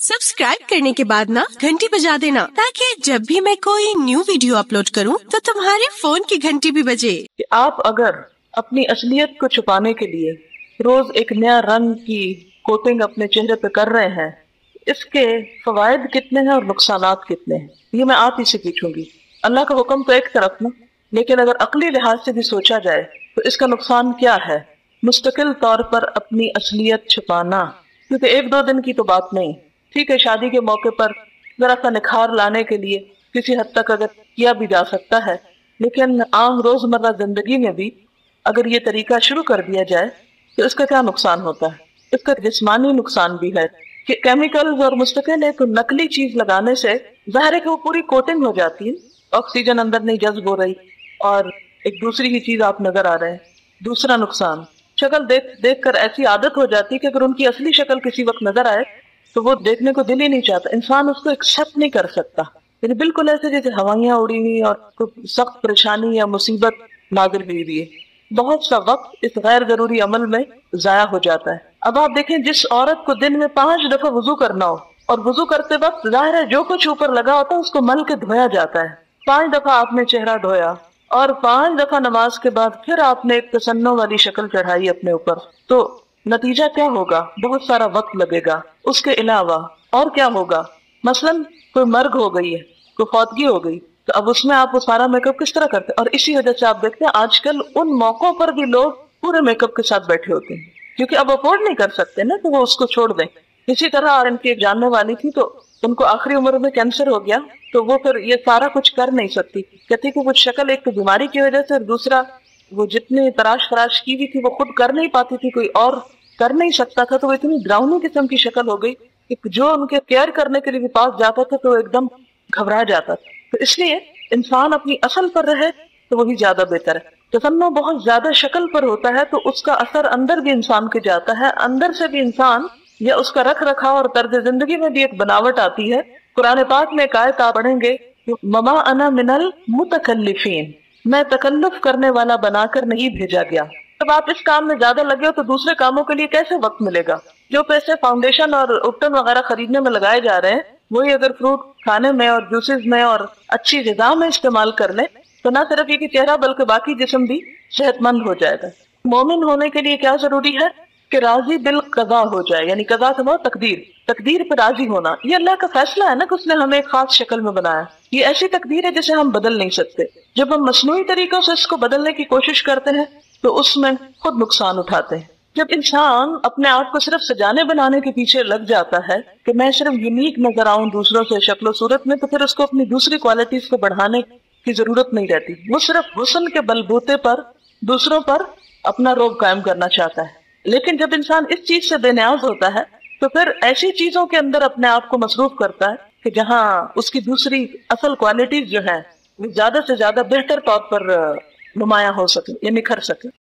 Subscribe करने के बाद ना घंटी बजा देना, ताकि जब भी मैं कोई न्यू वीडियो अपलोड करूं तो तुम्हारे फोन की घंटी भी बजे। आप अगर अपनी असलियत को छुपाने के लिए रोज एक नया रंग की कोटिंग अपने चेहरे पे कर रहे हैं, इसके फवायद कितने हैं और नुकसानात कितने हैं, ये मैं आप ही से पूछूंगी। अल्लाह का हुक्म तो एक तरफ ना, लेकिन अगर अक्ली लिहाज से भी सोचा जाए तो इसका नुकसान क्या है। मुस्तकिल तौर पर अपनी असलियत छुपाना, क्योंकि एक दो दिन की तो बात नहीं, ठीक है, शादी के मौके पर जरा सा निखार लाने के लिए किसी हद तक अगर किया भी जा सकता है, लेकिन आम रोजमर्रा जिंदगी में भी अगर ये तरीका शुरू कर दिया जाए तो इसका क्या नुकसान होता है। इसका जिस्मानी नुकसान भी है कि केमिकल्स और मुस्तकिल एक नकली चीज लगाने से ज़ाहिर है कि वो पूरी कोटिंग हो जाती है, ऑक्सीजन अंदर नहीं जज्ब हो रही और एक दूसरी ही चीज आप नजर आ रहे हैं। दूसरा नुकसान, शक्ल देख देख कर ऐसी आदत हो जाती है कि अगर उनकी असली शक्ल किसी वक्त नजर आए तो वो देखने को दिल ही नहीं चाहता, इंसान उसको एक्सेप्ट नहीं कर सकता। यानी बिल्कुल ऐसे जैसे हवाइयां उड़ी हुई और कोई सख्त परेशानी या मुसीबत नाज़िल हुई हुई है। बहुत सा वक्त इस गैर जरूरी अमल में जाया हो जाता है। अब आप देखें, जिस औरत को दिन में 5 दफा वुजू करना हो और वुजू करते वक्त जाहिर है जो कुछ ऊपर लगा होता है उसको मल के धोया जाता है। 5 दफा आपने चेहरा धोया और 5 दफा नमाज के बाद फिर आपने एक तसन्नो वाली शक्ल चढ़ाई अपने ऊपर, तो नतीजा क्या होगा? बहुत सारा वक्त लगेगा। उसके अलावा और क्या होगा? मसलन कोई मर्ग हो गई है, कोई फौतगी हो गई, तो अब उसमें आप वो सारा मेकअप किस तरह करते हैं। और इसी वजह से आप देखते हैं आजकल उन मौकों पर भी लोग पूरे मेकअप के साथ बैठे होते हैं, क्योंकि अब अफोर्ड नहीं कर सकते ना, तो वो उसको छोड़ दें। इसी तरह इनकी एक जानने वाली थी, तो उनको आखिरी उम्र में कैंसर हो गया, तो वो फिर ये सारा कुछ कर नहीं सकती। कहती कि वो शक्ल एक तो बीमारी की वजह से, दूसरा वो जितनी तराश फराश की हुई थी वो खुद कर नहीं पाती थी, कोई और कर नहीं सकता था, तो वो इतनी डरावनी किस्म की शक्ल हो गई कि जो उनके केयर करने के लिए भी पास जाता था तो एकदम घबरा जाता था। तो इसलिए इंसान अपनी असल पर रहे तो वही ज्यादा बेहतर है। तसन्नो बहुत ज्यादा शक्ल पर होता है तो उसका असर अंदर भी इंसान के जाता है, अंदर से भी इंसान या उसका रख रखाव और तर्ज जिंदगी में भी एक बनावट आती है। कुरान पाक में एक आयत आप पढ़ेंगे, ममा अना मिनल मुतकल्लिफीन, मैं तकल्लुफ करने वाला बनाकर नहीं भेजा गया। जब आप इस काम में ज्यादा लगे हो तो दूसरे कामों के लिए कैसे वक्त मिलेगा? जो पैसे फाउंडेशन और उपटन वगैरह खरीदने में लगाए जा रहे हैं, वही अगर फ्रूट खाने में और जूसेस में और अच्छी ग़िज़ा में इस्तेमाल कर ले तो ना सिर्फ ये कि चेहरा बल्कि बाकी जिस्म भी सेहतमंद हो जाएगा। मोमिन होने के लिए क्या जरूरी है कि राजी बिल कज़ा हो जाए, यानी कज़ा से वो तकदीर पे राजी होना। ये अल्लाह का फैसला है ना कि उसने हमें एक खास शक्ल में बनाया। ये ऐसी तकदीर है जिसे हम बदल नहीं सकते। जब हम मसनूई तरीकों से इसको बदलने की कोशिश करते हैं तो उसमें खुद नुकसान उठाते हैं। जब इंसान अपने आप को सिर्फ सजाने बनाने के पीछे लग जाता है कि मैं सिर्फ यूनिक नजर आऊं दूसरों से शक्ल सूरत में, तो फिर उसको अपनी दूसरी क्वालिटीज को बढ़ाने की जरूरत नहीं रहती। वो सिर्फ हुस्न के बलबूते पर दूसरों पर अपना रोब कायम करना चाहता है। लेकिन जब इंसान इस चीज से बेनियाज होता है तो फिर ऐसी चीजों के अंदर अपने आप को मसरूफ करता है कि जहाँ उसकी दूसरी असल क्वालिटीज जो है वो ज्यादा से ज्यादा बेहतर तौर पर नुमाया हो सके या निखर सके।